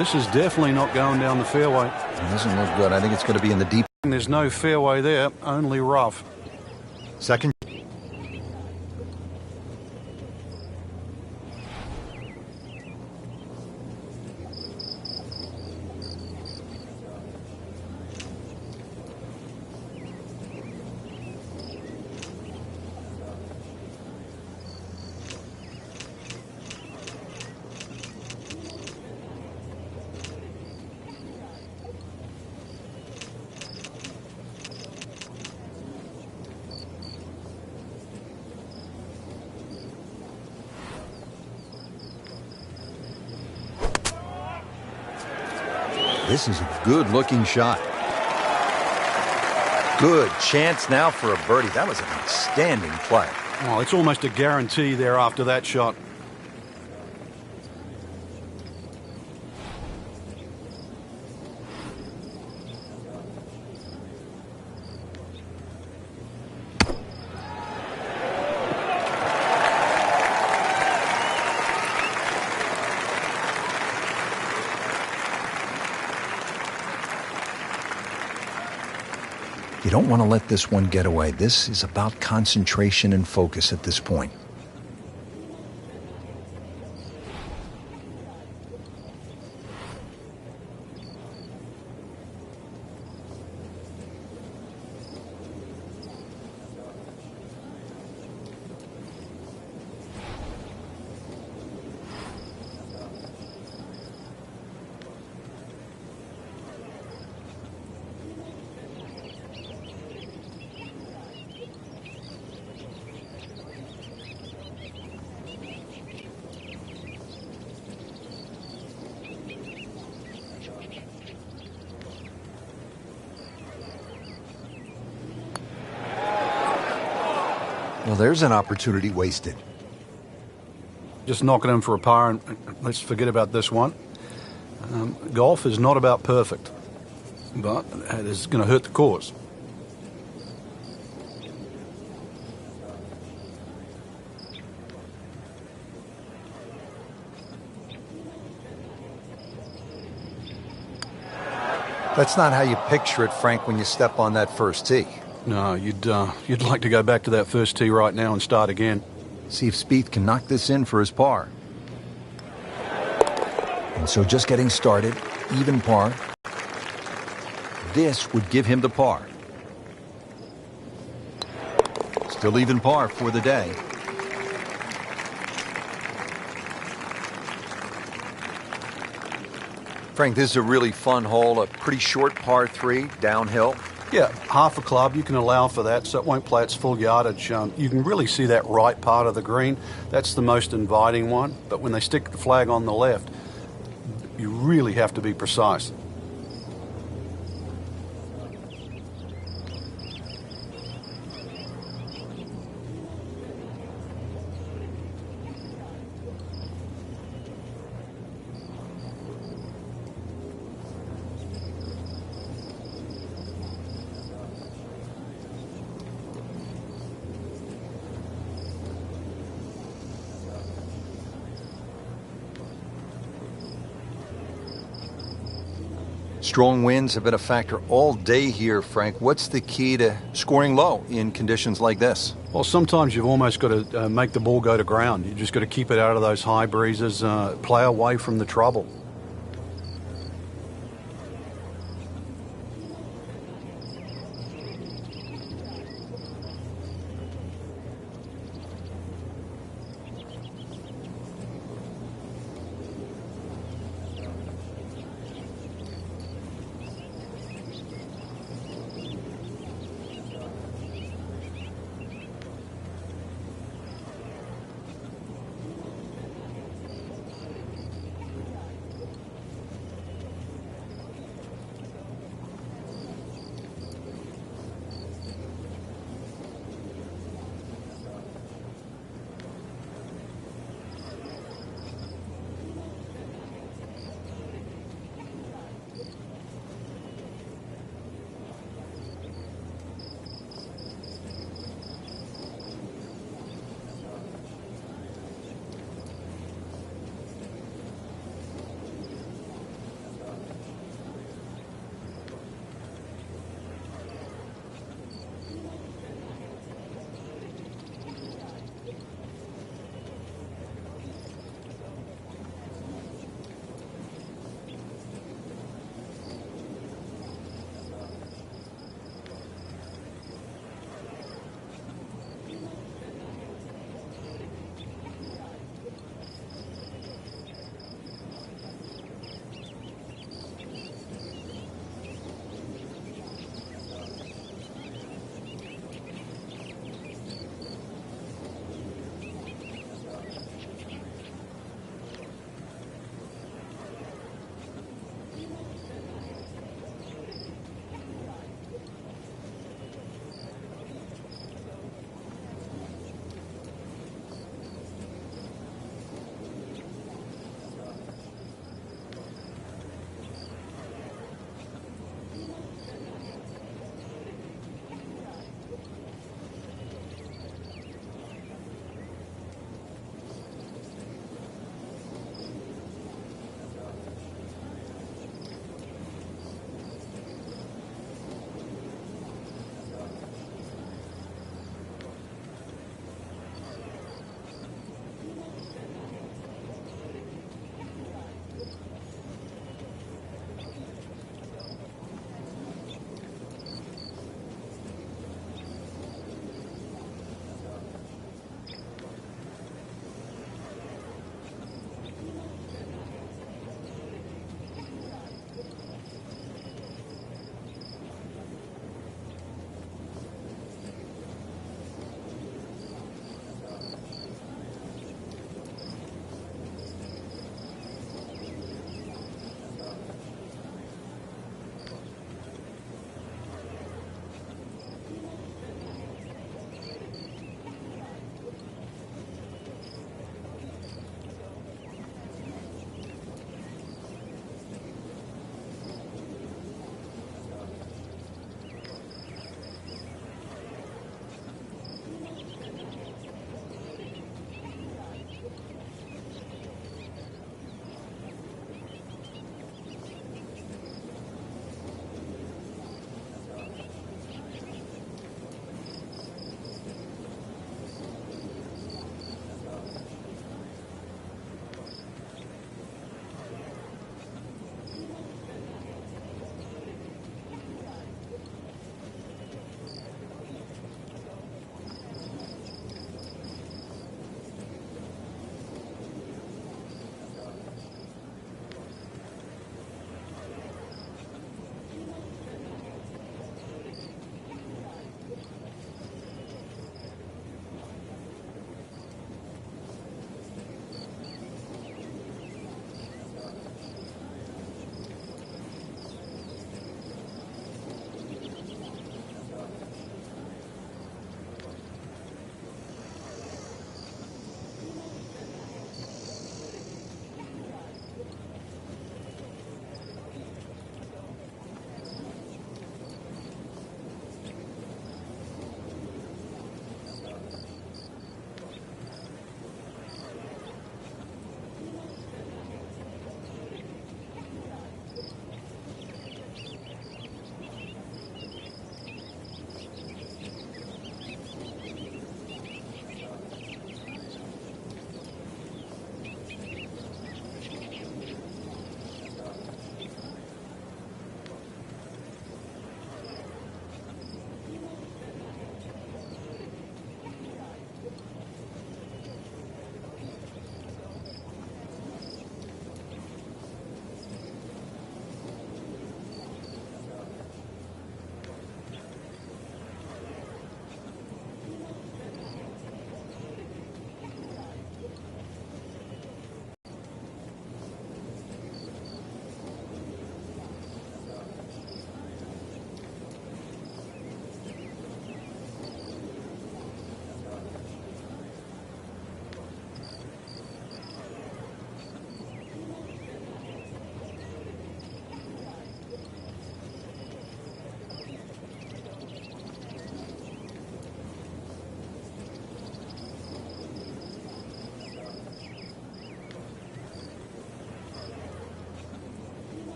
This is definitely not going down the fairway. It doesn't look good. I think it's going to be in the deep. There's no fairway there, only rough. Second. This is a good-looking shot. Good chance now for a birdie. That was an outstanding play. Oh, it's almost a guarantee there after that shot. You don't want to let this one get away. This is about concentration and focus at this point. Well, there's an opportunity wasted. Just knocking him for a par, and let's forget about this one. Golf is not about perfect, but it is going to hurt the cause. That's not how you picture it, Frank, when you step on that first tee. No, you'd like to go back to that first tee right now and start again. See if Spieth can knock this in for his par. And so just getting started, even par. This would give him the par. Still even par for the day. Frank, this is a really fun hole, a pretty short par 3, downhill. Yeah, half a club, you can allow for that, so it won't play its full yardage. You can really see that right part of the green. That's the most inviting one, but when they stick the flag on the left, you really have to be precise. Strong winds have been a factor all day here, Frank. What's the key to scoring low in conditions like this? Well, sometimes you've almost got to make the ball go to ground. You just got to keep it out of those high breezes, play away from the trouble.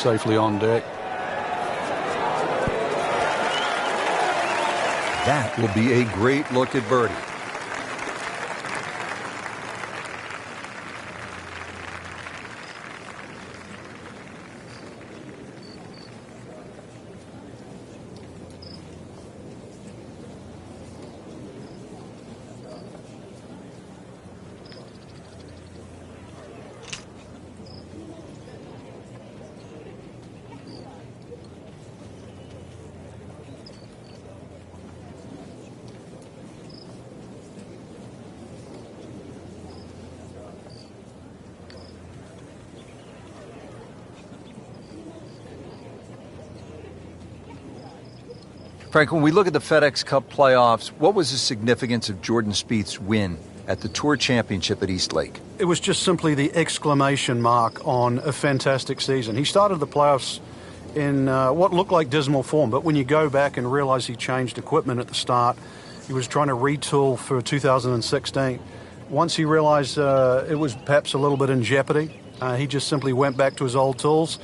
safely on deck. That will be a great look at birdie. Frank, when we look at the FedEx Cup playoffs, what was the significance of Jordan Spieth's win at the Tour Championship at East Lake? It was just simply the exclamation mark on a fantastic season. He started the playoffs in what looked like dismal form, but when you go back and realize he changed equipment at the start, he was trying to retool for 2016. Once he realized it was perhaps a little bit in jeopardy, he just simply went back to his old tools,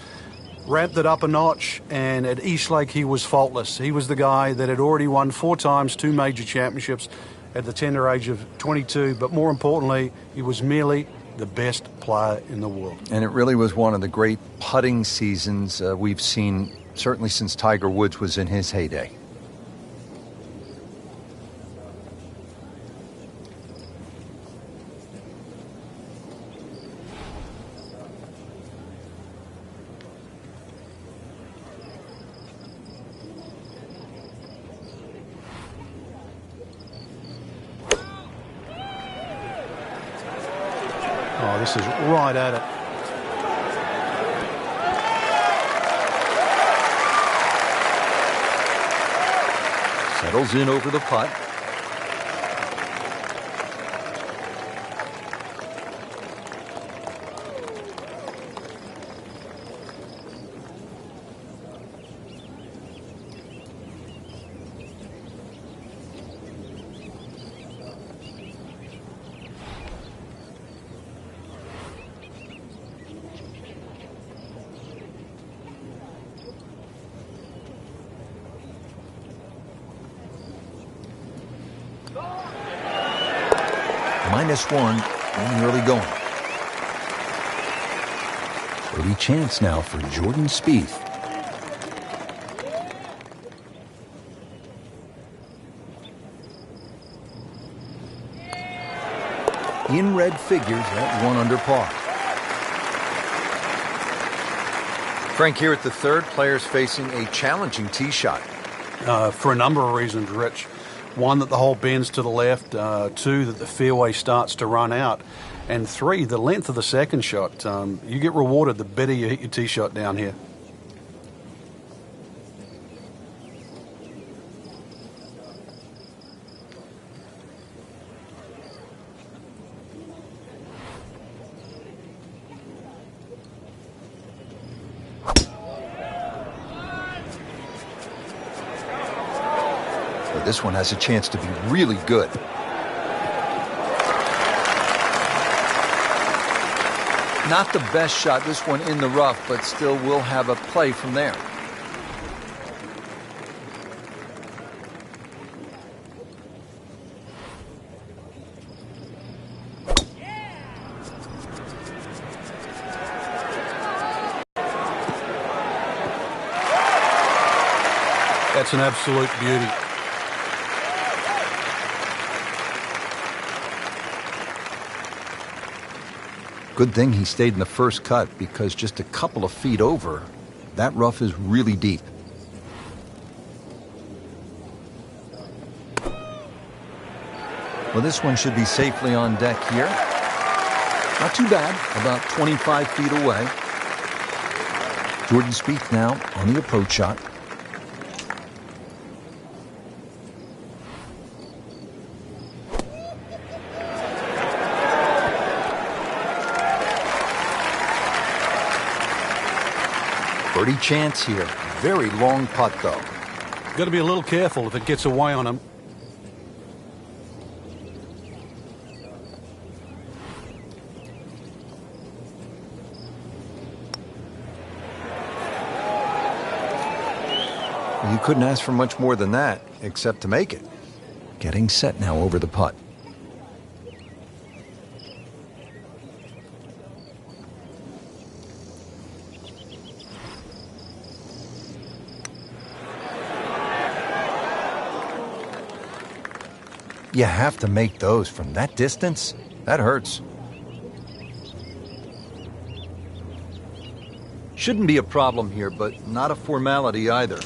ramped it up a notch, and at East Lake he was faultless. He was the guy that had already won 4 times, 2 major championships at the tender age of 22, but more importantly, he was merely the best player in the world. And it really was one of the great putting seasons we've seen, certainly since Tiger Woods was in his heyday. Oh, this is right at it. Settles in over the putt. -1 in the early going. Birdie chance now for Jordan Spieth. In red figures at 1 under par. Frank, here at the third, players facing a challenging tee shot. For a number of reasons, Rich. 1, that the hole bends to the left. 2, that the fairway starts to run out. And 3, the length of the second shot. You get rewarded the better you hit your tee shot down here. This one has a chance to be really good. Not the best shot, this one in the rough, but still will have a play from there. That's an absolute beauty. Good thing he stayed in the first cut, because just a couple of feet over, that rough is really deep. Well, this one should be safely on deck here. Not too bad, about 25 feet away. Jordan Spieth now on the approach shot. Birdie chance here. Very long putt, though. Got to be a little careful if it gets away on him. You couldn't ask for much more than that, except to make it. Getting set now over the putt. You have to make those from that distance? That hurts. Shouldn't be a problem here, but not a formality either.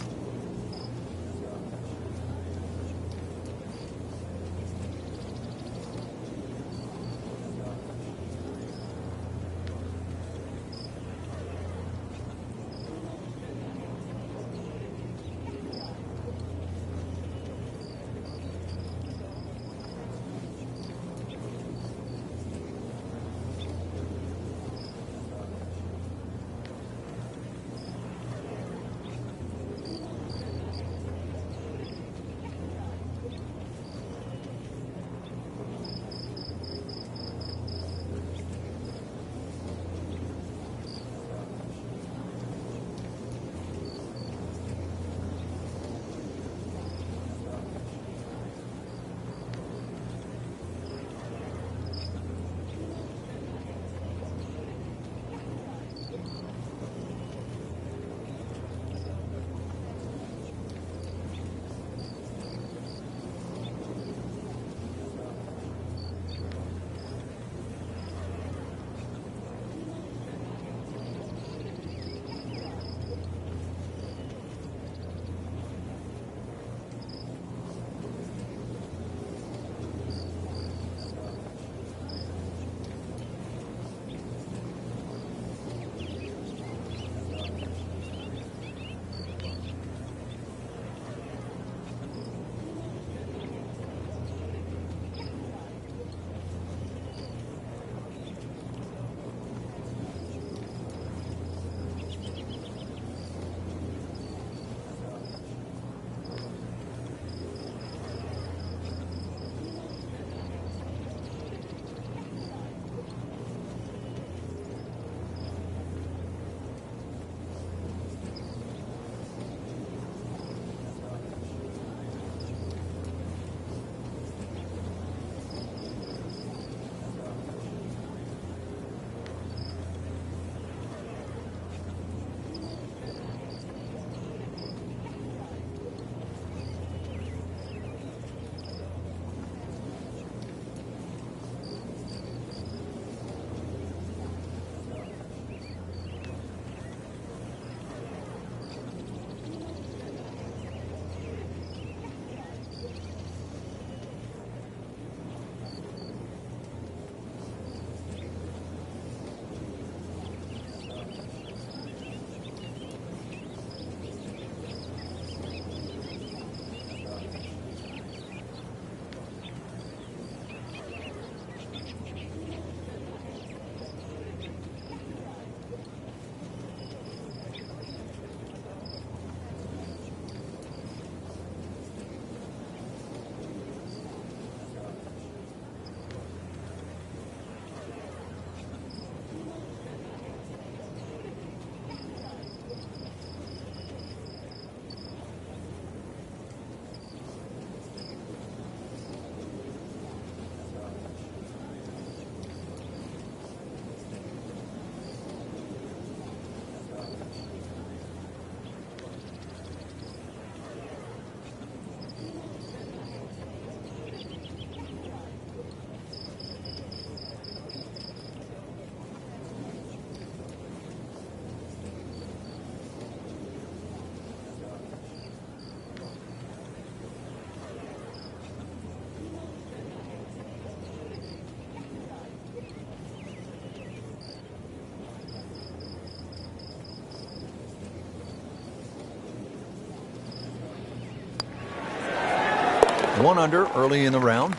One under early in the round.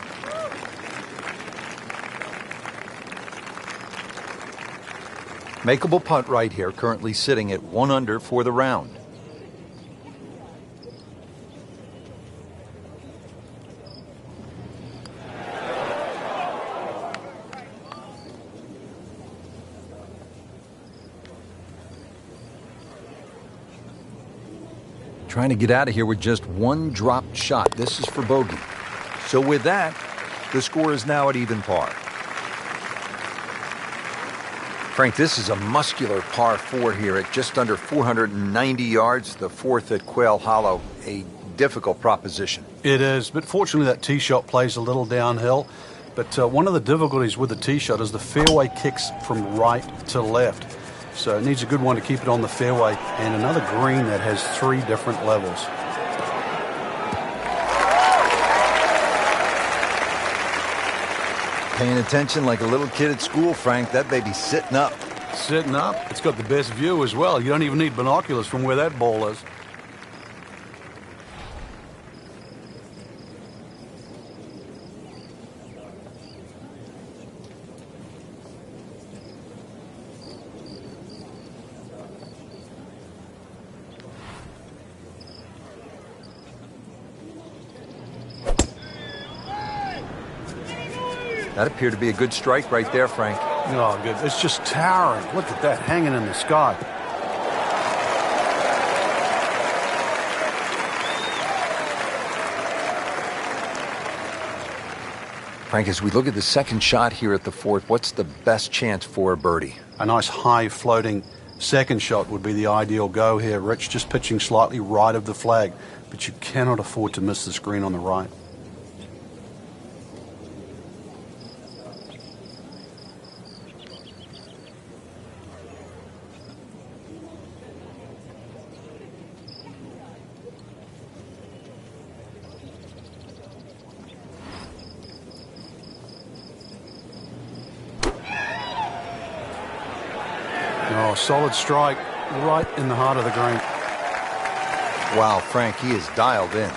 Makeable putt right here, currently sitting at 1 under for the round. trying to get out of here with just one dropped shot. This is for bogey. So with that, the score is now at even par. Frank, this is a muscular par 4 here at just under 490 yards, the fourth at Quail Hollow. A difficult proposition. It is, but fortunately that tee shot plays a little downhill. But one of the difficulties with the tee shot is the fairway kicks from right to left. So it needs a good one to keep it on the fairway, and another green that has 3 different levels. Paying attention like a little kid at school, Frank. That baby's sitting up. Sitting up. It's got the best view as well. You don't even need binoculars from where that ball is. That appeared to be a good strike right there, Frank. Oh, good. It's just towering. Look at that, hanging in the sky. Frank, as we look at the second shot here at the fourth, what's the best chance for a birdie? A nice high floating second shot would be the ideal go here, Rich. Just pitching slightly right of the flag. But you cannot afford to miss this green on the right. Oh, solid strike right in the heart of the green. Wow, Frank, he is dialed in.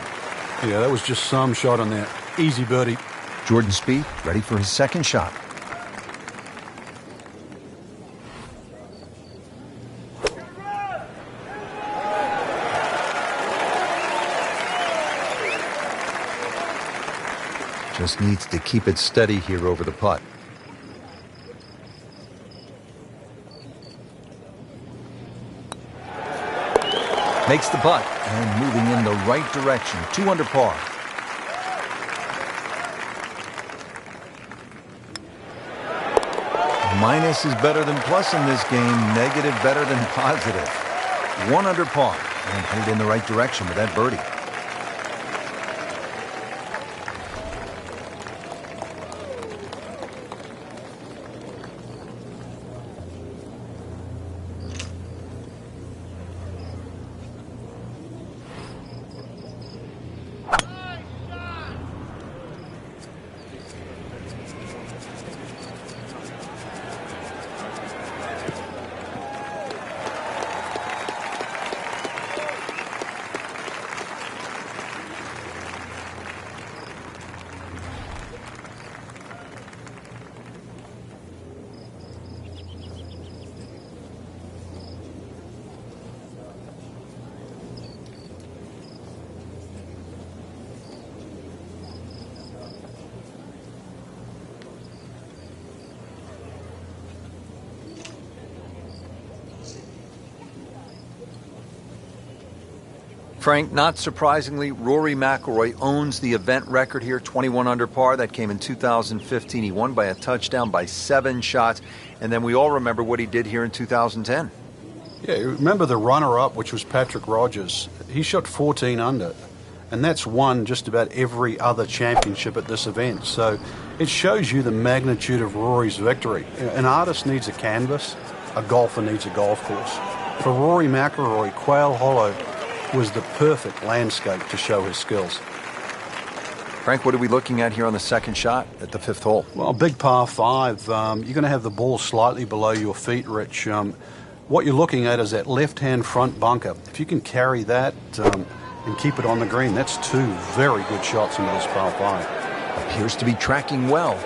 Yeah, that was just some shot on there. Easy birdie. Jordan Spieth ready for his second shot. Just needs to keep it steady here over the putt. Makes the putt and moving in the right direction. 2 under par. Minus is better than plus in this game. Negative better than positive. 1 under par and headed in the right direction with that birdie. Frank, not surprisingly, Rory McIlroy owns the event record here, 21 under par. That came in 2015. He won by a touchdown by 7 shots. And then we all remember what he did here in 2010. Yeah, remember the runner-up, which was Patrick Rogers. He shot 14 under, and that's won just about every other championship at this event. So it shows you the magnitude of Rory's victory. An artist needs a canvas, a golfer needs a golf course. For Rory McIlroy, Quail Hollow was the perfect landscape to show his skills. Frank, what are we looking at here on the second shot at the 5th hole? Well, big par 5. You're going to have the ball slightly below your feet, Rich. What you're looking at is that left-hand front bunker. If you can carry that and keep it on the green, that's 2 very good shots into this par 5. Appears to be tracking well.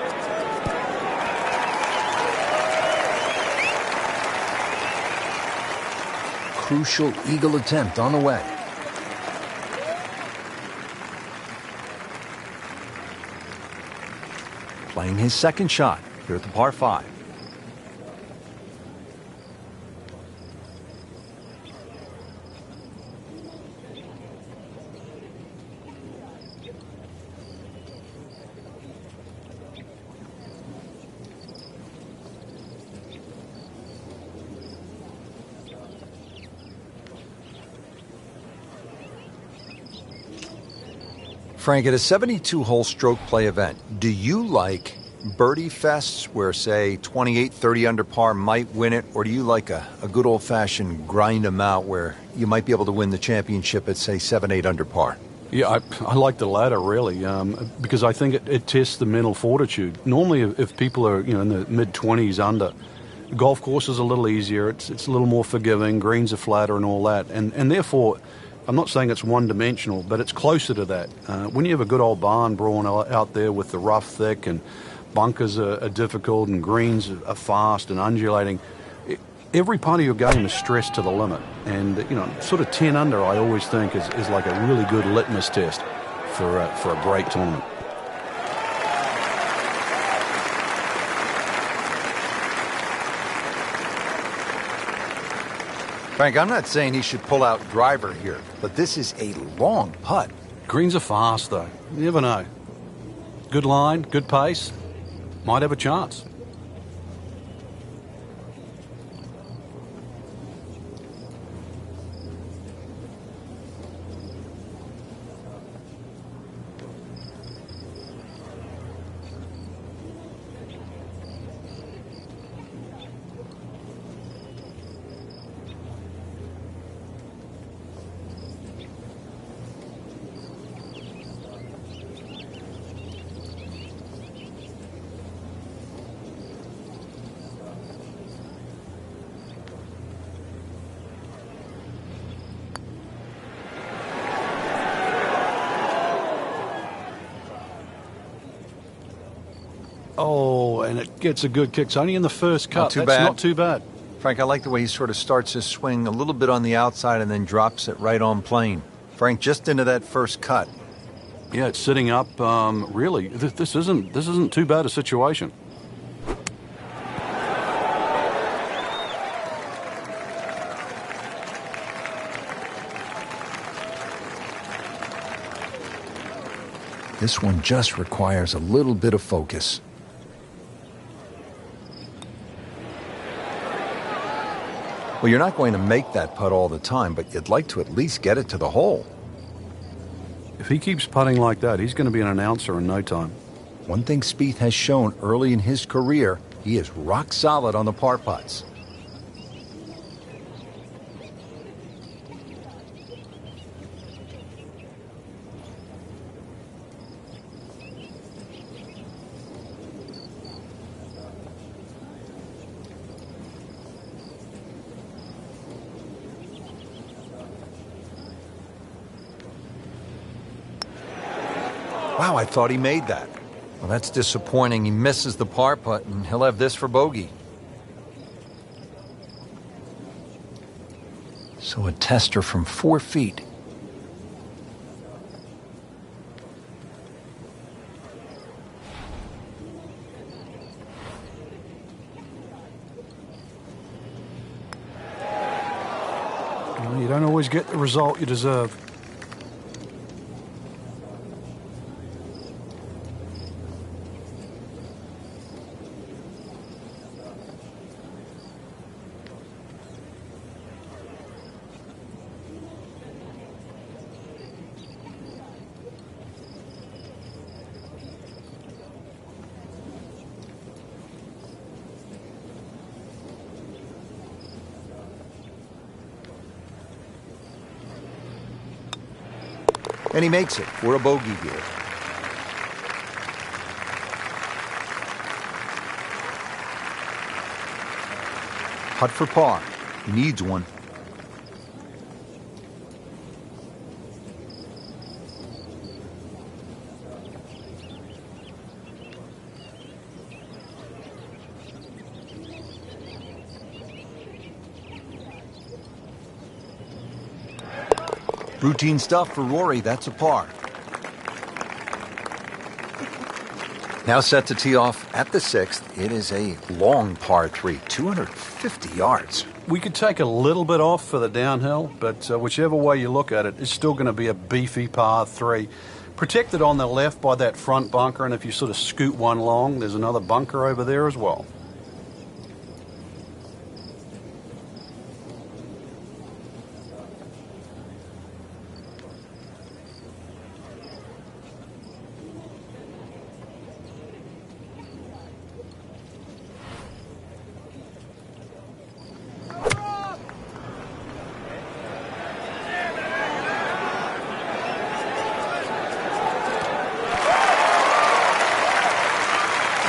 Crucial eagle attempt on the way. Playing his second shot here at the par 5. Frank, at a 72-hole stroke play event, do you like birdie fests where, say, 28, 30 under par might win it, or do you like a good old-fashioned grind them out where you might be able to win the championship at, say, 7, 8 under par? Yeah, I like the latter, really, because I think it tests the mental fortitude. Normally, if people are in the mid-20s under, the golf course is a little easier, it's a little more forgiving, greens are flatter and all that, and therefore, I'm not saying it's one-dimensional, but it's closer to that. When you have a good old barn brawn out there with the rough thick and bunkers are difficult and greens are fast and undulating, every part of your game is stressed to the limit. And, sort of 10 under, I always think, is like a really good litmus test for a great tournament. Frank, I'm not saying he should pull out driver here, but this is a long putt. Greens are fast, though. You never know. Good line, good pace. Might have a chance. Oh, and it gets a good kick. It's only in the first cut. That's not too bad. Frank, I like the way he sort of starts his swing a little bit on the outside and then drops it right on plane. Frank, just into that first cut. Yeah, it's sitting up. Really, this isn't too bad a situation. This one just requires a little bit of focus. Well, you're not going to make that putt all the time, but you'd like to at least get it to the hole. If he keeps putting like that, he's going to be an announcer in no time. One thing Spieth has shown early in his career, he is rock solid on the par putts. Wow, I thought he made that. Well, that's disappointing. He misses the par putt, and he'll have this for bogey. So a tester from 4 feet. Well, you don't always get the result you deserve. And he makes it for a bogey here. Putt for par. He needs one. Routine stuff for Rory, that's a par. Now set to tee off at the 6th. It is a long par 3, 250 yards. We could take a little bit off for the downhill, but whichever way you look at it, it's still going to be a beefy par 3. Protected on the left by that front bunker, and if you sort of scoot one long, there's another bunker over there as well.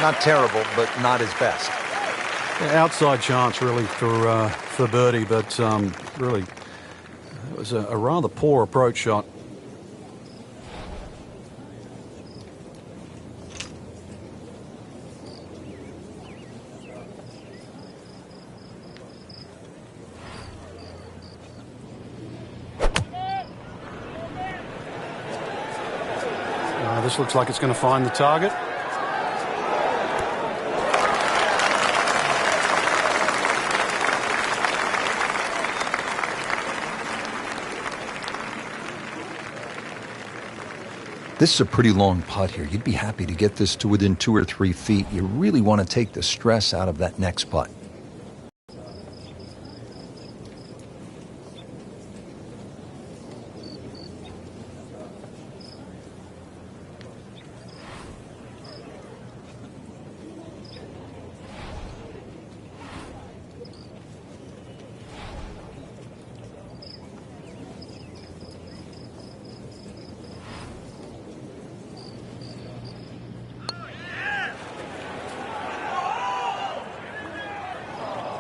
Not terrible, but not his best. Yeah, outside chance, really, for birdie, but really, it was a rather poor approach shot. This looks like it's going to find the target. This is a pretty long putt here. You'd be happy to get this to within 2 or 3 feet. You really want to take the stress out of that next putt.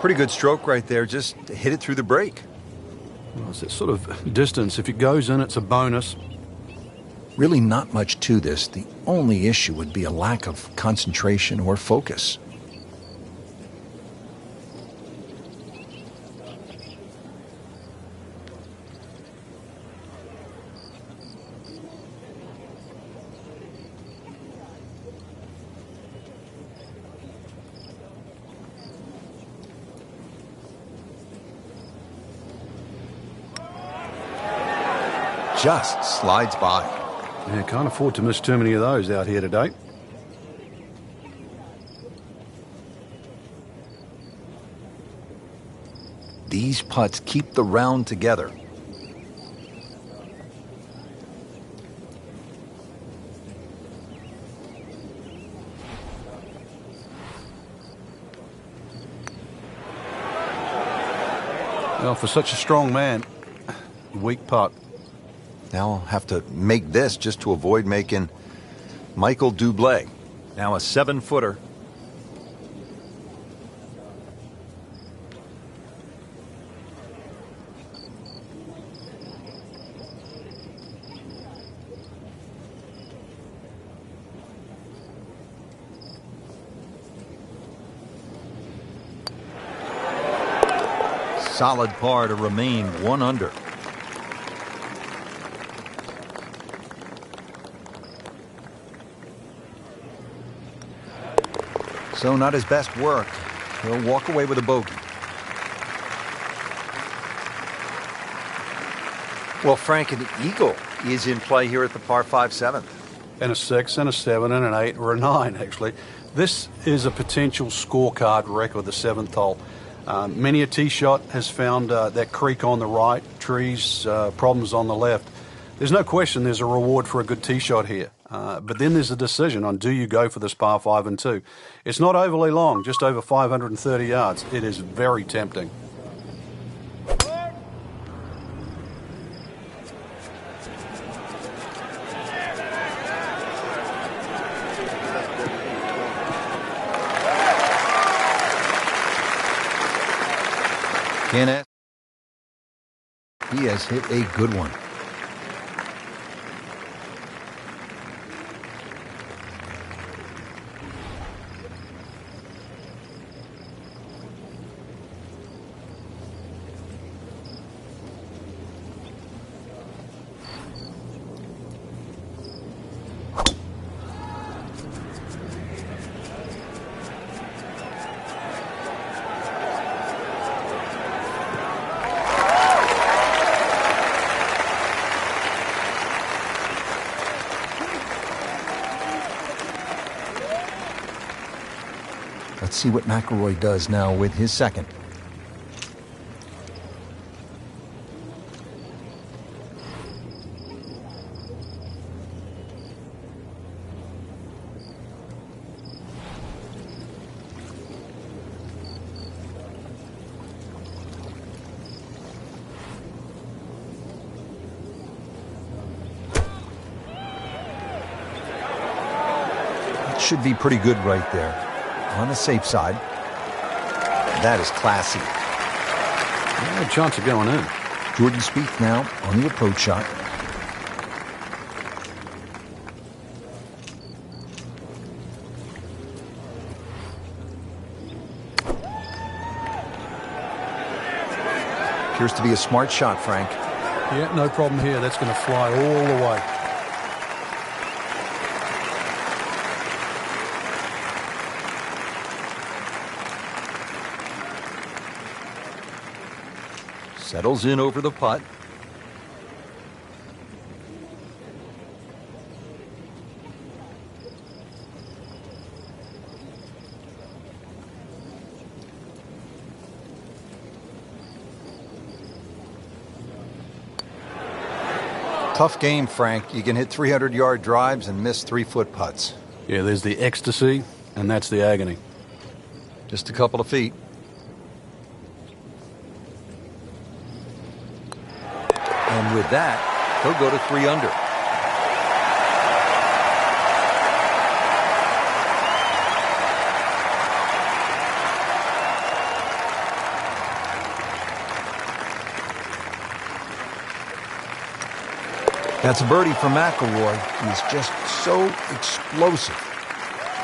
Pretty good stroke right there. Just hit it through the break. Well, it's that sort of distance. If it goes in, it's a bonus. Really not much to this. The only issue would be a lack of concentration or focus. Just slides by. Yeah, can't afford to miss too many of those out here today. These putts keep the round together. Well, for such a strong man, weak putt. Now I'll have to make this just to avoid making Michael Dublé. Now a 7-footer. Solid par to remain 1 under. So not his best work. He'll walk away with a bogey. Well, Frank, an eagle is in play here at the par 5 7th. And a 6, and a 7, and an 8, or a 9, actually. This is a potential scorecard record, the 7th hole. Many a tee shot has found that creek on the right, trees, problems on the left. There's no question there's a reward for a good tee shot here. But then there's a decision on, do you go for this par 5 and 2? It's not overly long, just over 530 yards. It is very tempting. Kenneth, he has hit a good one. Let's see what McIlroy does now with his second. should be pretty good right there. On the safe side. That is classy. Yeah, chance of going in. Jordan Spieth now on the approach shot. Appears to be a smart shot, Frank. Yeah, no problem here. That's going to fly all the way. Settles in over the putt. Tough game, Frank. You can hit 300-yard drives and miss 3-foot putts. Yeah, there's the ecstasy, and that's the agony. Just a couple of feet. And with that, he'll go to 3 under. That's a birdie for McIlroy. He's just so explosive.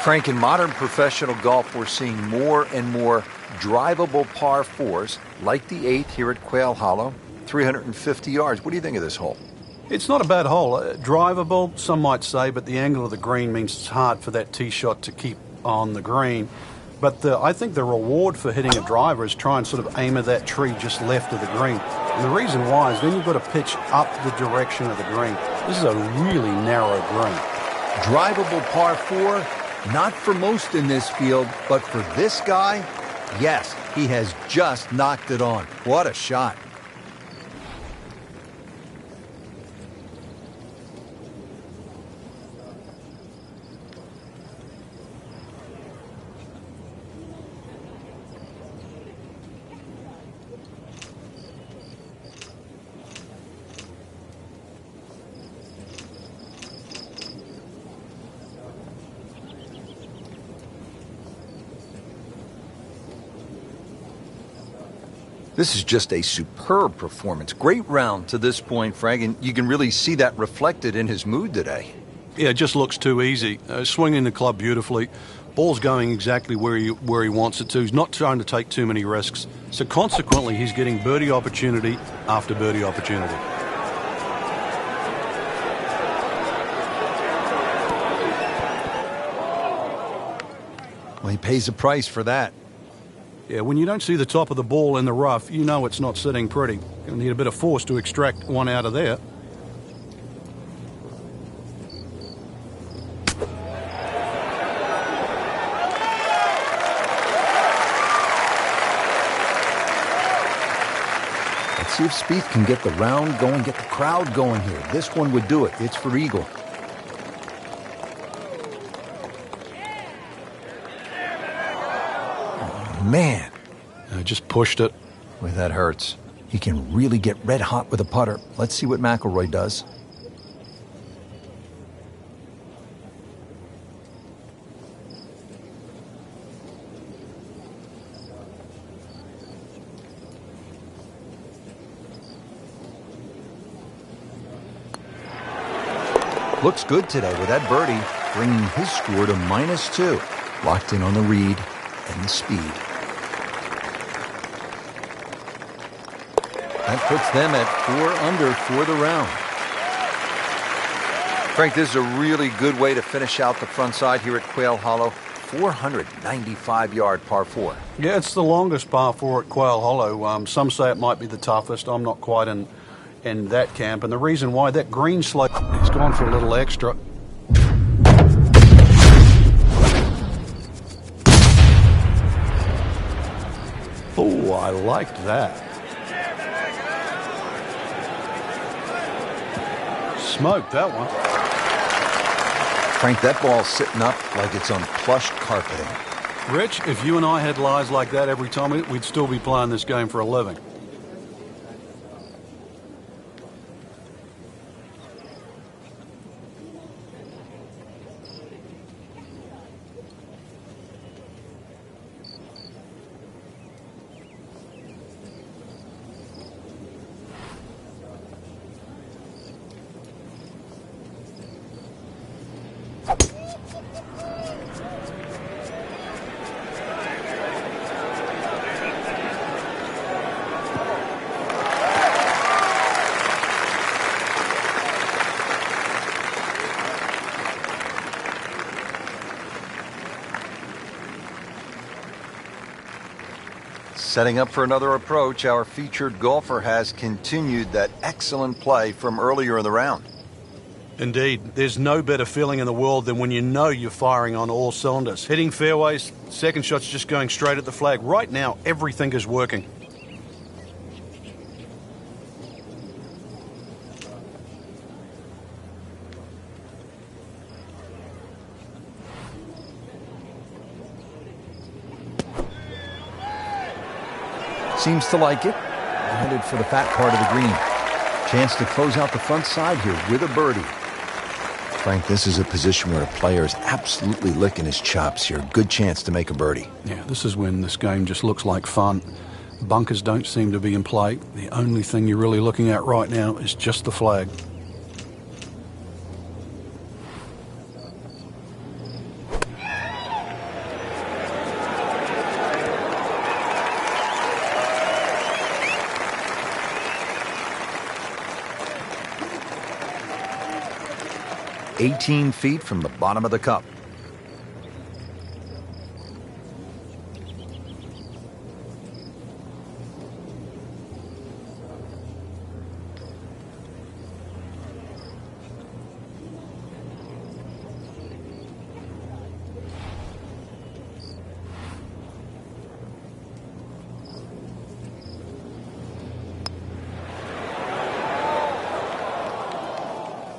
Frank, in modern professional golf, we're seeing more and more drivable par 4s, like the 8th here at Quail Hollow, 350 yards. What do you think of this hole? It's not a bad hole. Drivable, some might say, but the angle of the green means it's hard for that tee shot to keep on the green. But I think the reward for hitting a driver is try and sort of aim at that tree just left of the green. And the reason why is then you've got to pitch up the direction of the green. This is a really narrow green. Drivable par 4, not for most in this field, but for this guy, yes, he has just knocked it on. What a shot. This is just a superb performance. Great round to this point, Frank, and you can really see that reflected in his mood today. Yeah, it just looks too easy. Swinging the club beautifully. Ball's going exactly where he wants it to. He's not trying to take too many risks. So consequently, he's getting birdie opportunity after birdie opportunity. Well, he pays a price for that. Yeah, when you don't see the top of the ball in the rough, you know it's not sitting pretty. Going to need a bit of force to extract one out of there. Let's see if Spieth can get the round going, get the crowd going here. This one would do it. It's for eagle. Man. Just pushed it. Boy, that hurts. He can really get red hot with a putter. Let's see what McIlroy does. Looks good today with that birdie, bringing his score to -2. Locked in on the read and the speed. That puts them at 4 under for the round. Frank, this is a really good way to finish out the front side here at Quail Hollow. 495-yard par 4. Yeah, it's the longest par 4 at Quail Hollow. Some say it might be the toughest. I'm not quite in that camp. And the reason why, that green slope, he's gone for a little extra. Oh, I liked that. Smoked that one. Frank, that ball's sitting up like it's on plush carpeting. Rich, if you and I had lies like that every time, we'd still be playing this game for a living. Setting up for another approach, our featured golfer has continued that excellent play from earlier in the round. Indeed, there's no better feeling in the world than when you know you're firing on all cylinders. Hitting fairways, second shot's just going straight at the flag. Right now, everything is working. Seems to like it. Headed for the fat part of the green. Chance to close out the front side here with a birdie. Frank, this is a position where a player is absolutely licking his chops here. Good chance to make a birdie. Yeah, this is when this game just looks like fun. Bunkers don't seem to be in play. The only thing you're really looking at right now is just the flag. "18 feet from the bottom of the cup."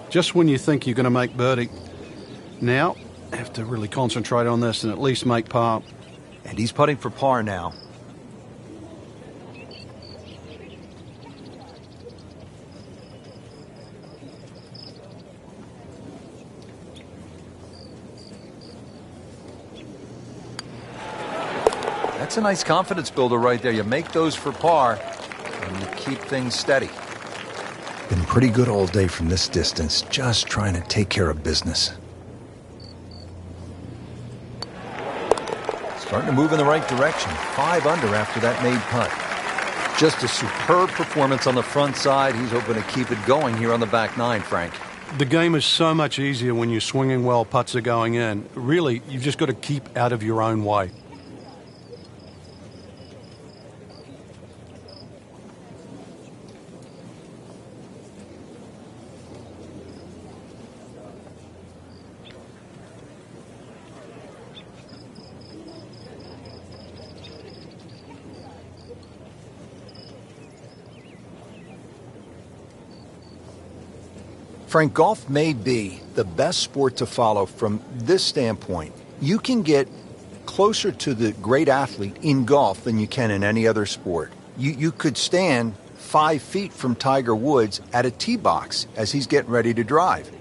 Just when you think you're going to make birdie, now have to really concentrate on this and at least make par. And he's putting for par now. That's a nice confidence builder right there. You make those for par and you keep things steady. Been pretty good all day from this distance, just trying to take care of business. Starting to move in the right direction. 5 under after that made putt. Just a superb performance on the front side. He's hoping to keep it going here on the back nine, Frank. The game is so much easier when you're swinging well, putts are going in. Really, you've just got to keep out of your own way. Frank, golf may be the best sport to follow from this standpoint. You can get closer to the great athlete in golf than you can in any other sport. You could stand 5 feet from Tiger Woods at a tee box as he's getting ready to drive.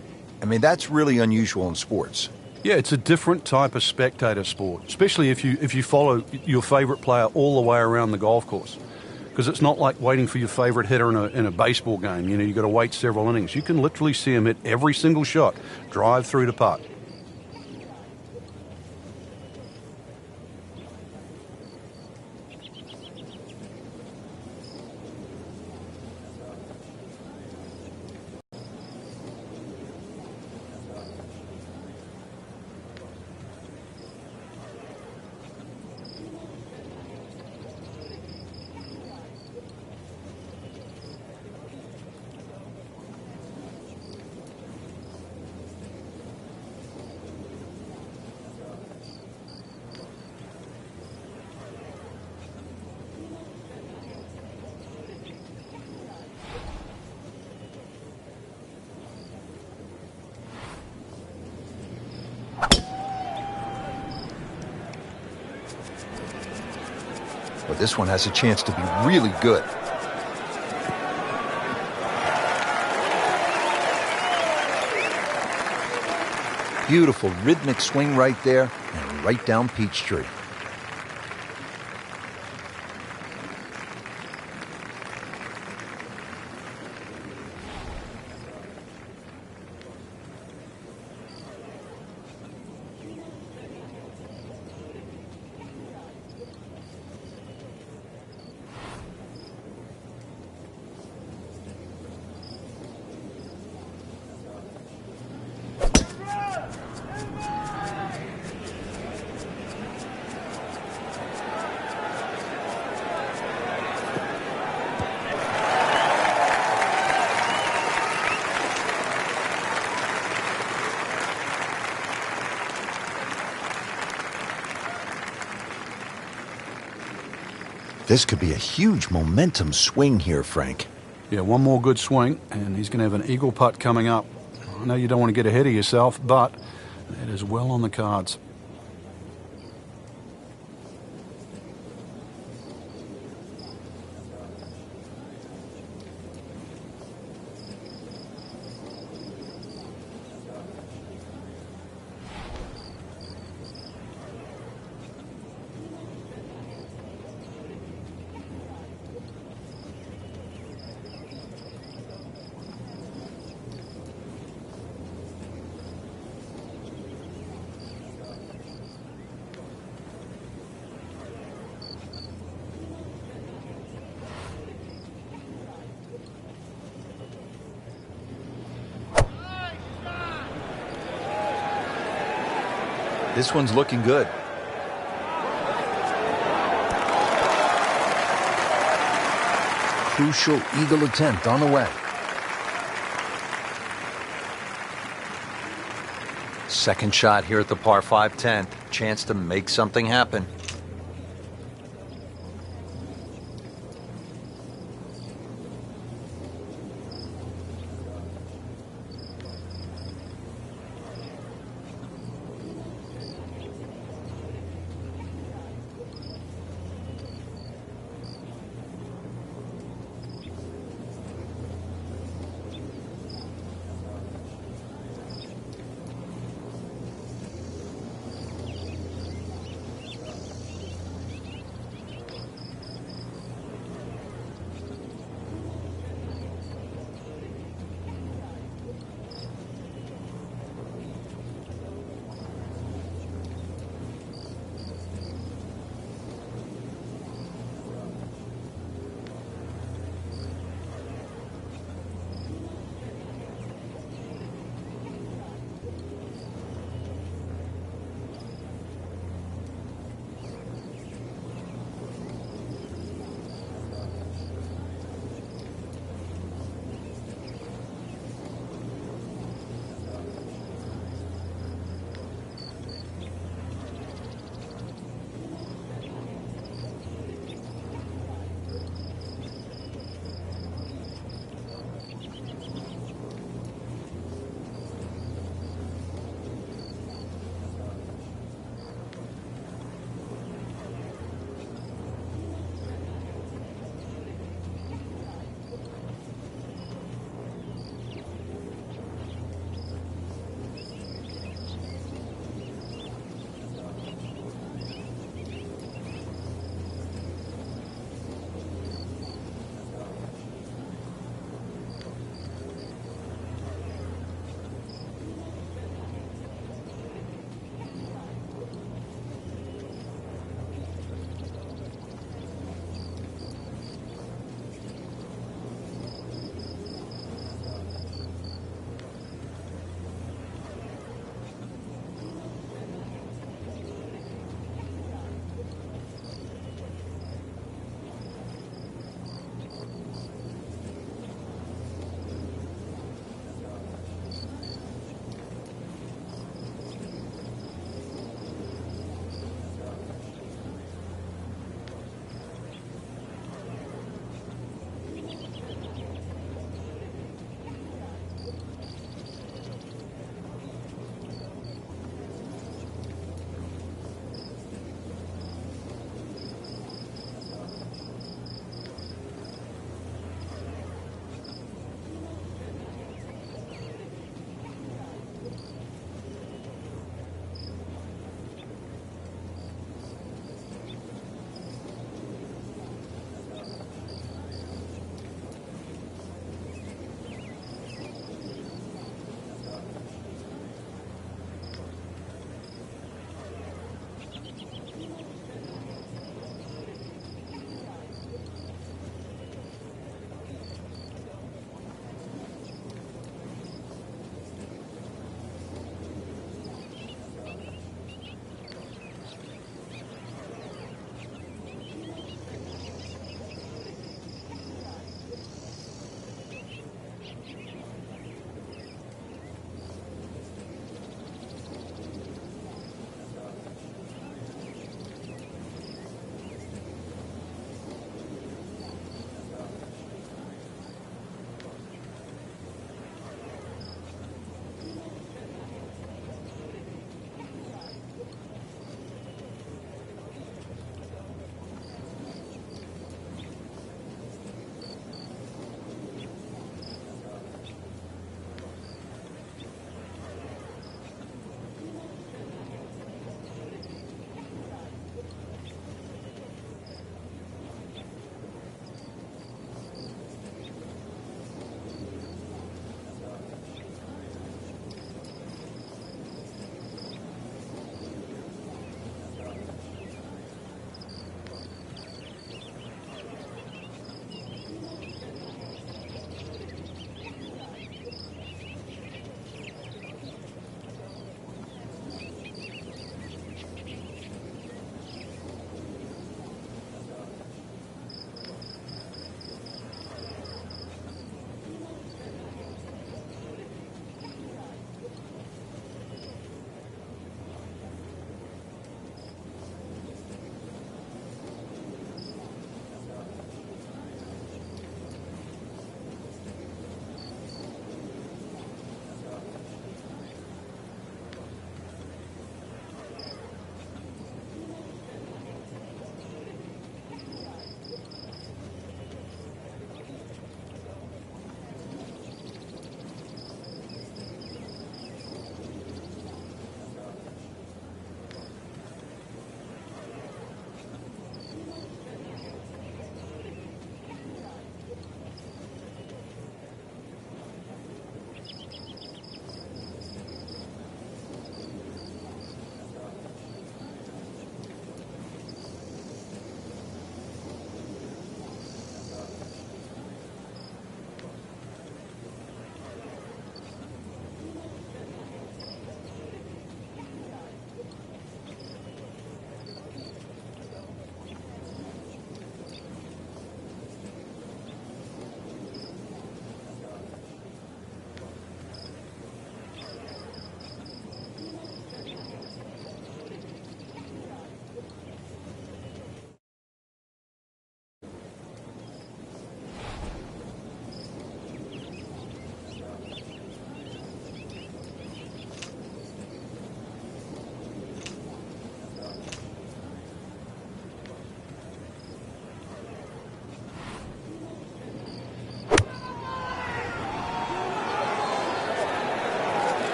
I mean, that's really unusual in sports. Yeah, it's a different type of spectator sport, especially if you follow your favorite player all the way around the golf course. Because it's not like waiting for your favorite hitter in a baseball game. You know, you've got to wait several innings. You can literally see him hit every single shot, drive through to putt. But this one has a chance to be really good. Beautiful rhythmic swing right there and right down Peachtree. This could be a huge momentum swing here, Frank. Yeah, one more good swing, and he's going to have an eagle putt coming up. I know you don't want to get ahead of yourself, but it is well on the cards. This one's looking good. Crucial eagle attempt on the way. Second shot here at the par 5 10th. Chance to make something happen.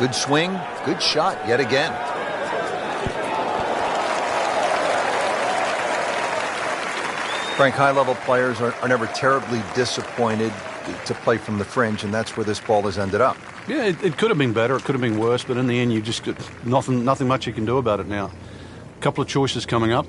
Good swing, good shot yet again. Frank, high-level players are never terribly disappointed to play from the fringe, and that's where this ball has ended up. Yeah, it could have been better, it could have been worse, but in the end, you just got nothing much you can do about it now. A couple of choices coming up.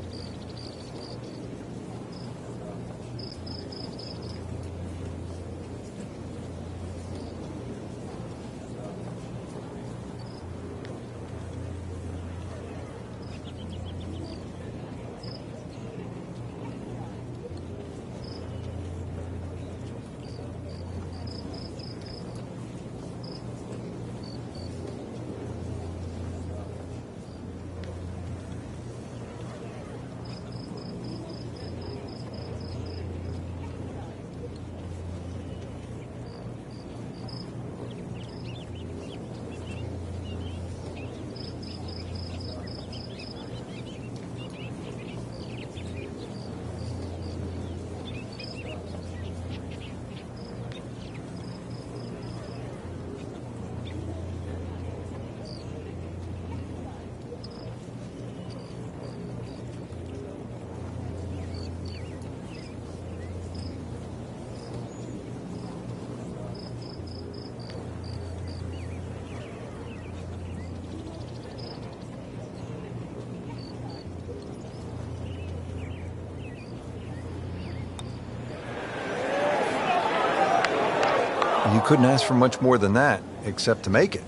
You couldn't ask for much more than that, except to make it.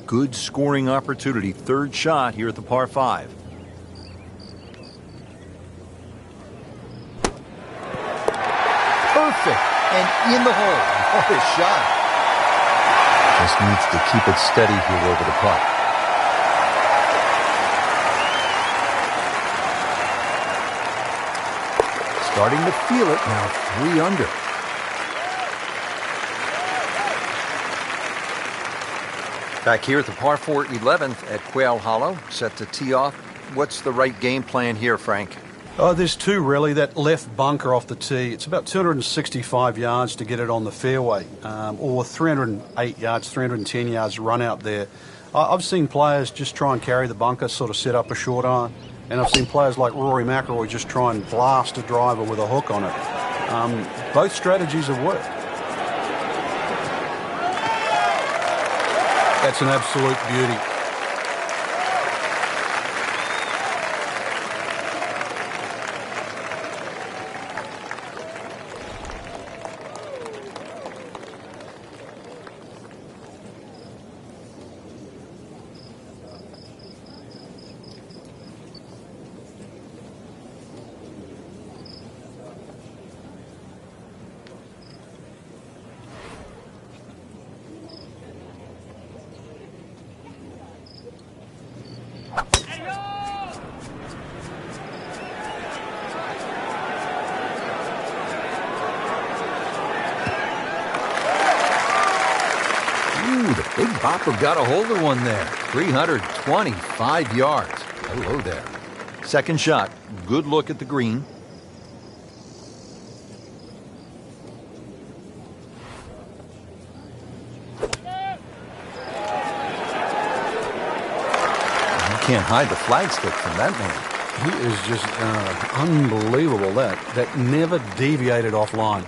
Good scoring opportunity. Third shot here at the par 5. Perfect. And in the hole. What a shot. Just needs to keep it steady here over the putt. Starting to feel it now. 3 under. Back here at the par 4 11th at Quail Hollow, set to tee off. What's the right game plan here, Frank? Oh, there's two really. That left bunker off the tee, it's about 265 yards to get it on the fairway, or 308 yards, 310 yards run out there. I've seen players just try and carry the bunker, sort of set up a short iron, and I've seen players like Rory McIlroy just try and blast a driver with a hook on it. Both strategies have worked. That's an absolute beauty. Big Bopper got a hold of one there. 325 yards. Hello there. Second shot. Good look at the green. You can't hide the flagstick from that man. He is just unbelievable. That never deviated offline.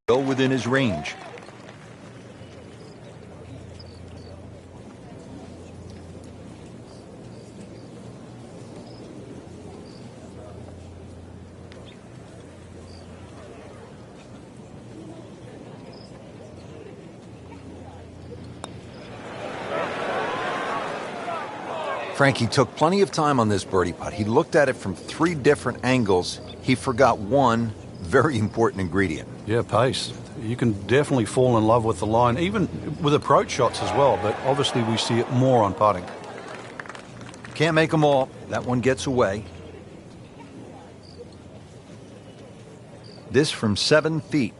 Go within his range. Frankie took plenty of time on this birdie putt. He looked at it from 3 different angles. He forgot one very important ingredient. Yeah, pace. You can definitely fall in love with the line, even with approach shots as well, but obviously we see it more on putting. Can't make them all. That one gets away. This from 7 feet.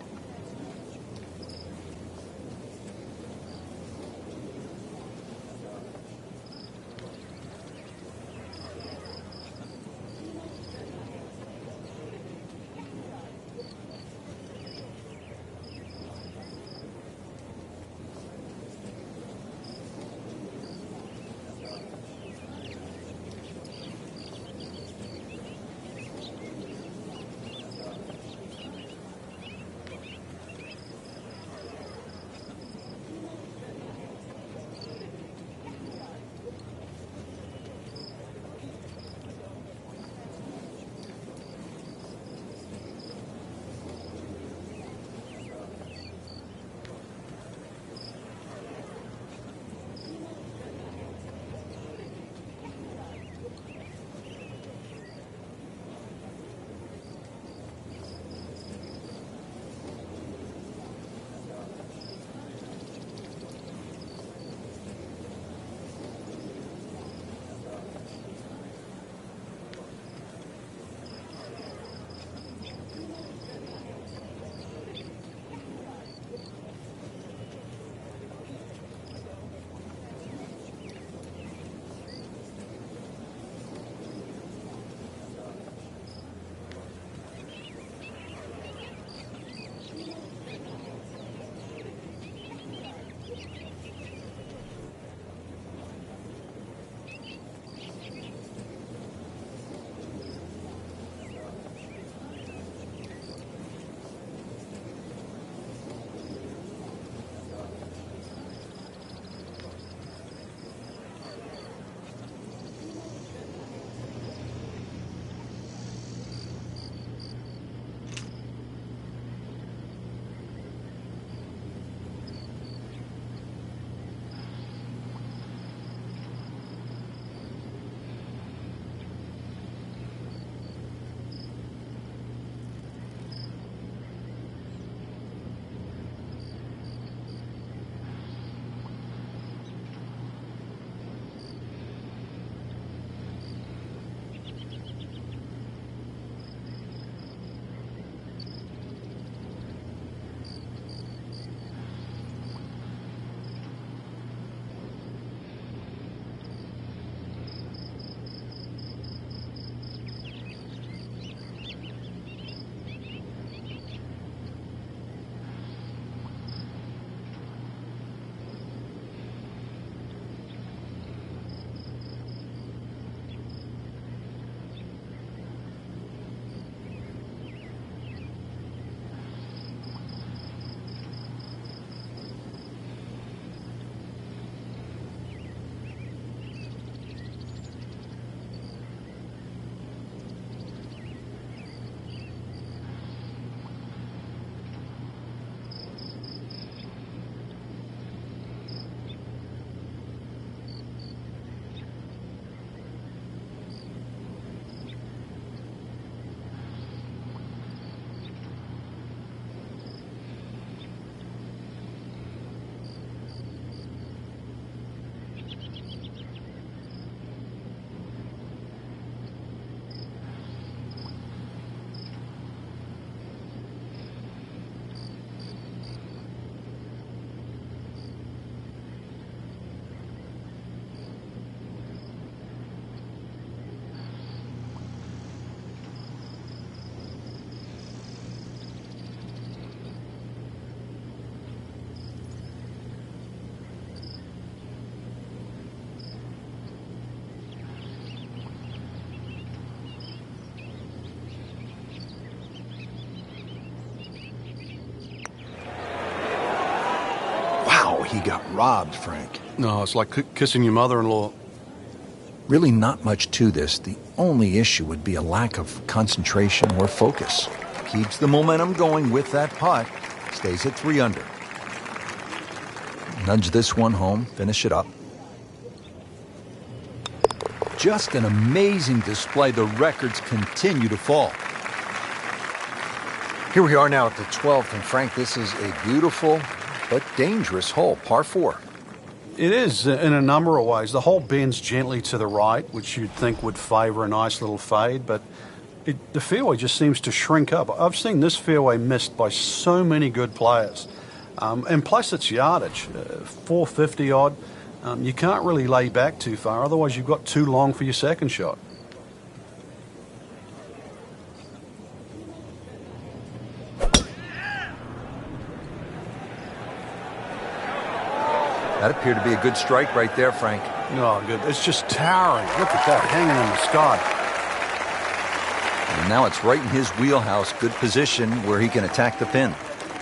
He got robbed, Frank. No, it's like kissing your mother-in-law. Really not much to this. The only issue would be a lack of concentration or focus. Keeps the momentum going with that putt. Stays at 3 under. Nudge this one home, finish it up. just an amazing display. The records continue to fall. Here we are now at the 12th, and Frank, this is a beautiful but dangerous hole, par 4. It is in a number of ways. The hole bends gently to the right, which you'd think would favor a nice little fade, but the fairway just seems to shrink up. I've seen this fairway missed by so many good players. And plus its yardage, 450 odd. You can't really lay back too far, otherwise you've got too long for your second shot. That appeared to be a good strike right there, Frank. No, good. It's just towering. Look at that, hanging in the sky. And now it's right in his wheelhouse. Good position where he can attack the pin.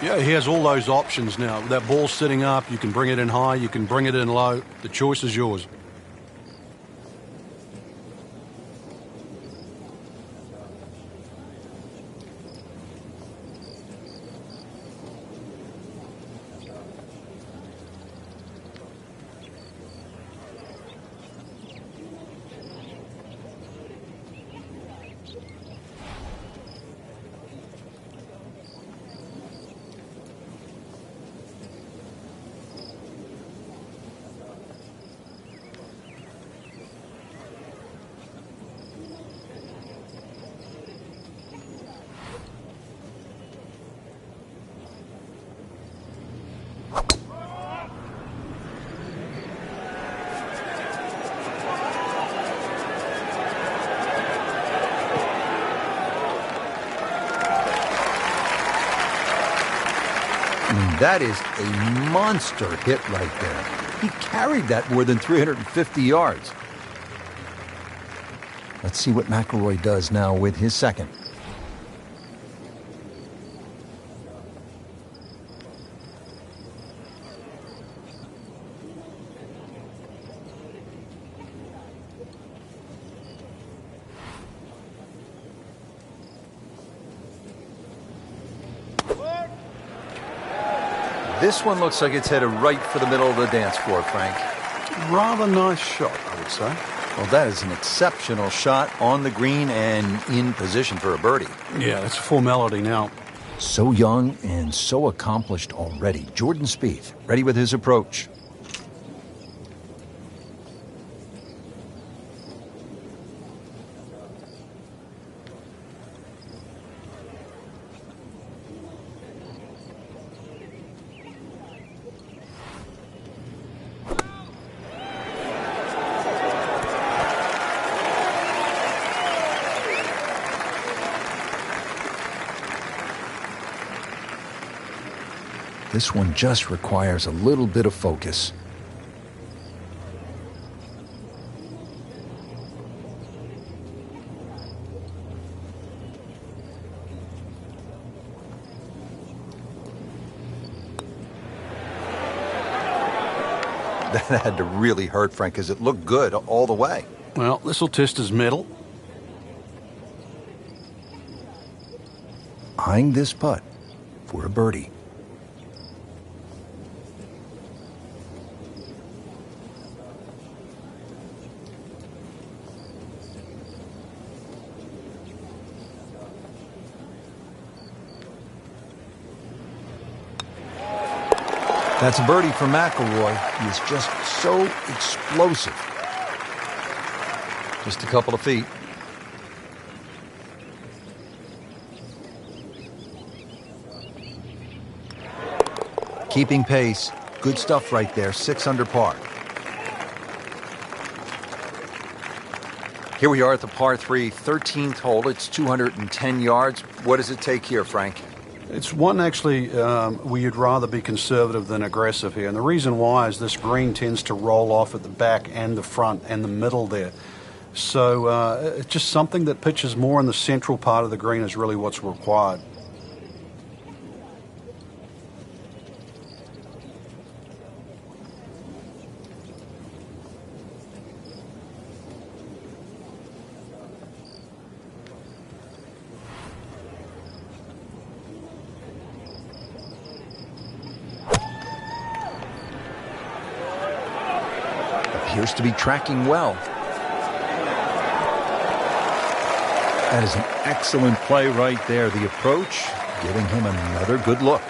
Yeah, he has all those options now. That ball's sitting up. You can bring it in high. You can bring it in low. The choice is yours. I mean, that is a monster hit right there. He carried that more than 350 yards. Let's see what McIlroy does now with his second. This one looks like it's headed right for the middle of the dance floor, Frank. Rather nice shot, I would say. Well, that is an exceptional shot on the green and in position for a birdie. Yeah, it's a formality now. So young and so accomplished already. Jordan Spieth, ready with his approach. This one just requires a little bit of focus. That had to really hurt, Frank, because it looked good all the way. Well, this will test his mettle. Eyeing this putt for a birdie. That's a birdie for McIlroy. He is just so explosive. Just a couple of feet. Keeping pace. Good stuff right there. 6 under par. Here we are at the par 3, 13th hole. It's 210 yards. What does it take here, Frank? It's one actually where you'd rather be conservative than aggressive here. And the reason why is this green tends to roll off at the back and the front and the middle there. So it's just something that pitches more in the central part of the green is really what's required. Appears to be tracking well. That is an excellent play right there. The approach giving him another good look.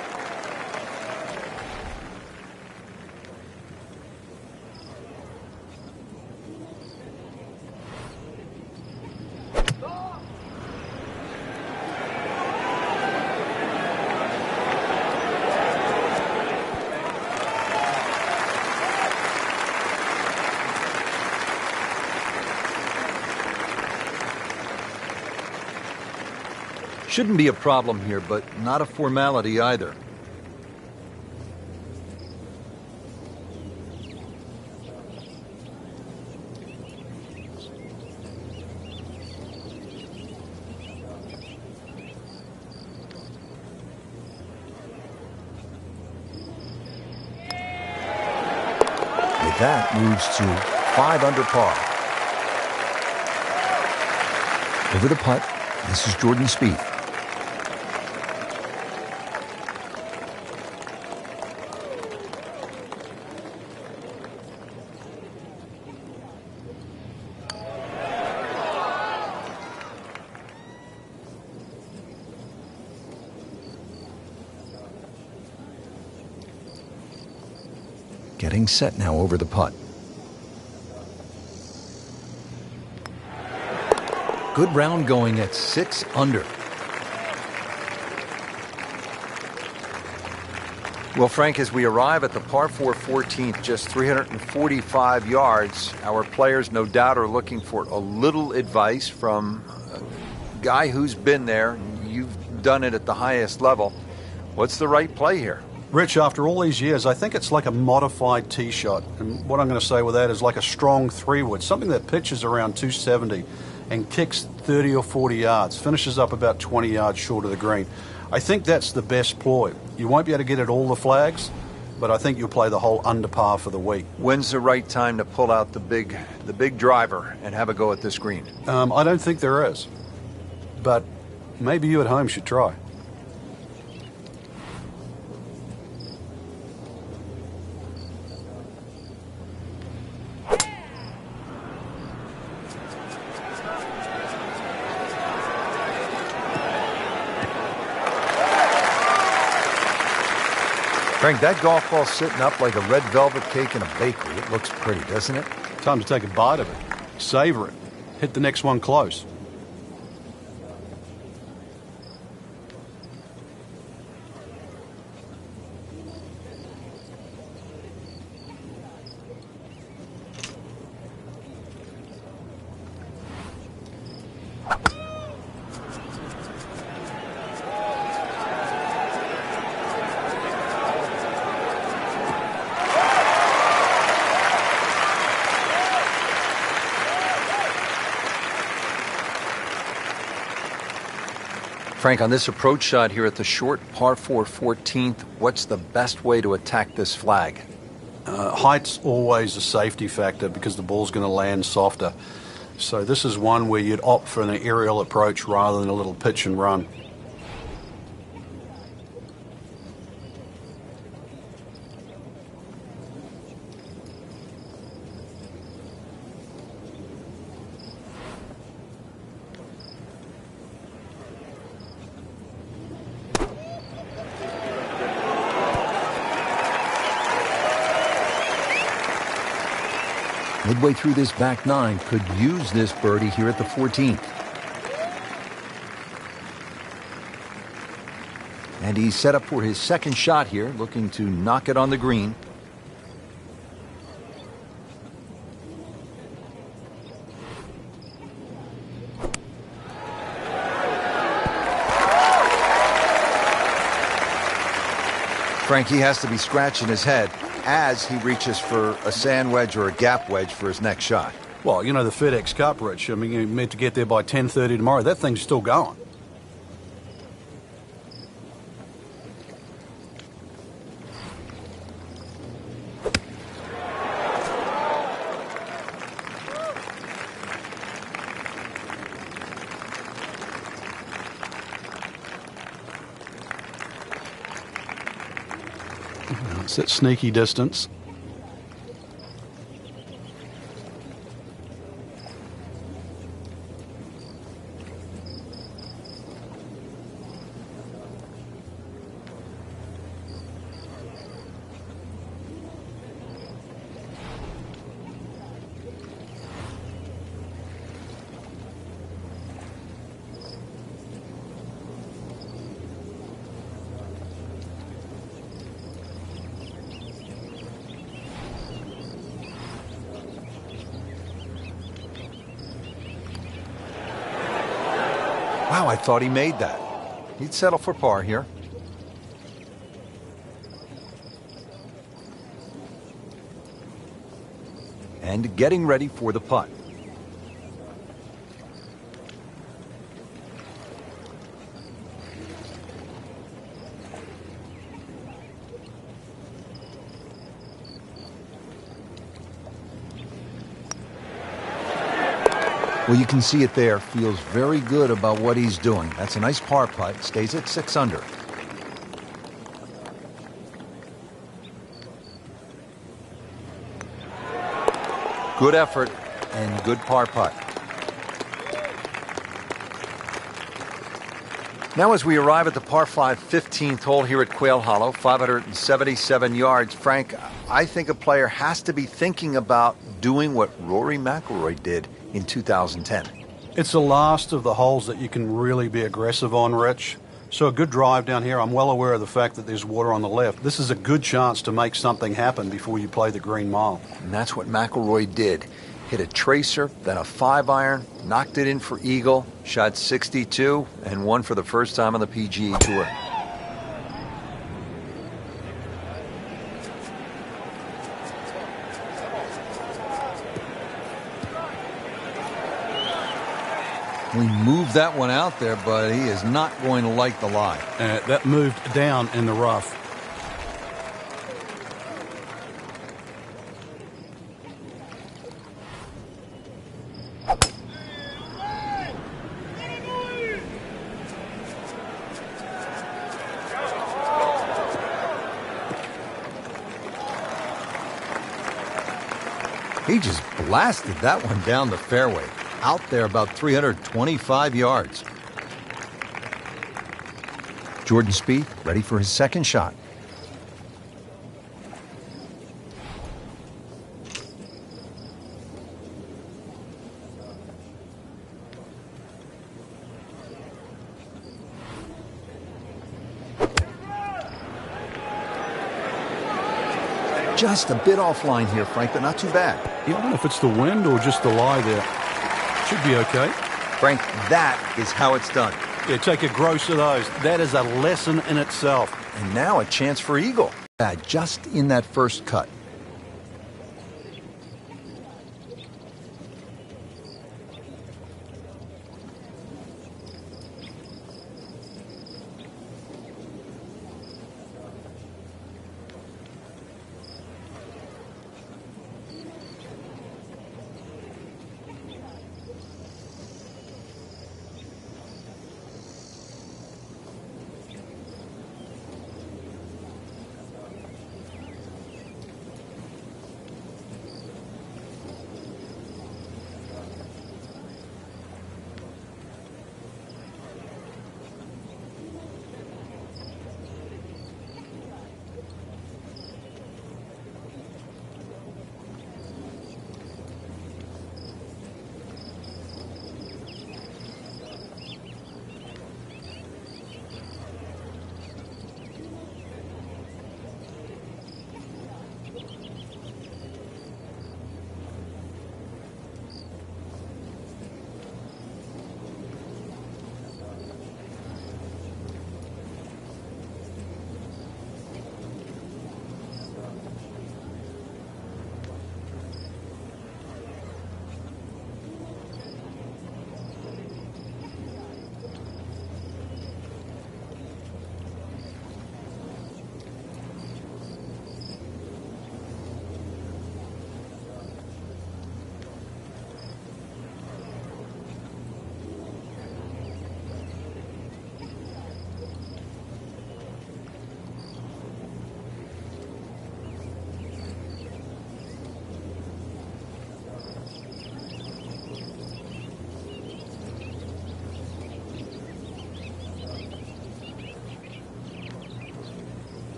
Shouldn't be a problem here, but not a formality either. With that, moves to 5 under par. Over the putt, this is Jordan Spieth. Getting set now over the putt. Good round going at 6 under. Well, Frank, as we arrive at the par 4 14th, just 345 yards, our players no doubt are looking for a little advice from a guy who's been there. You've done it at the highest level. What's the right play here? Rich, after all these years, I think it's like a modified tee shot. And what I'm going to say with that is like a strong 3-wood, something that pitches around 270 and kicks 30 or 40 yards, finishes up about 20 yards short of the green. I think that's the best ploy. You won't be able to get at all the flags, but I think you'll play the whole under par for the week. When's the right time to pull out the big driver and have a go at this green? I don't think there is, but maybe you at home should try. Frank, that golf ball's sitting up like a red velvet cake in a bakery. It looks pretty, doesn't it? Time to take a bite of it. Savor it. Hit the next one close. Frank, on this approach shot here at the short par 4 14th, what's the best way to attack this flag? Height's always a safety factor because the ball's going to land softer. So this is one where you'd opt for an aerial approach rather than a little pitch and run. Midway through this back 9, could use this birdie here at the 14th. And he's set up for his second shot here, looking to knock it on the green. Frank, he has to be scratching his head as he reaches for a sand wedge or a gap wedge for his next shot. Well, you know the FedEx Cup, Rich. I mean, you're meant to get there by 10:30 tomorrow. That thing's still going. It's that sneaky distance. I thought he made that. He'd settle for par here. And getting ready for the putt. Well, you can see it there. Feels very good about what he's doing. That's a nice par putt. Stays at 6 under. Good effort and good par putt. Now as we arrive at the par 5 15th hole here at Quail Hollow, 577 yards. Frank, I think a player has to be thinking about doing what Rory McIlroy did in 2010. It's the last of the holes that you can really be aggressive on, Rich. So a good drive down here. I'm well aware of the fact that there's water on the left. This is a good chance to make something happen before you play the green mile. And that's what McIlroy did. Hit a tracer, then a 5-iron, knocked it in for eagle, shot 62, and won for the first time on the PGA Tour. We moved that one out there, but he is not going to like the lie. That moved down in the rough. He just blasted that one down the fairway. Out there about 325 yards. Jordan Spieth ready for his second shot. Just a bit offline here, Frank, but not too bad. Yeah, I don't know if it's the wind or just the lie there. Should be okay. Frank, that is how it's done. Yeah, take a gross of those. That is a lesson in itself. And now a chance for eagle. Just in that first cut.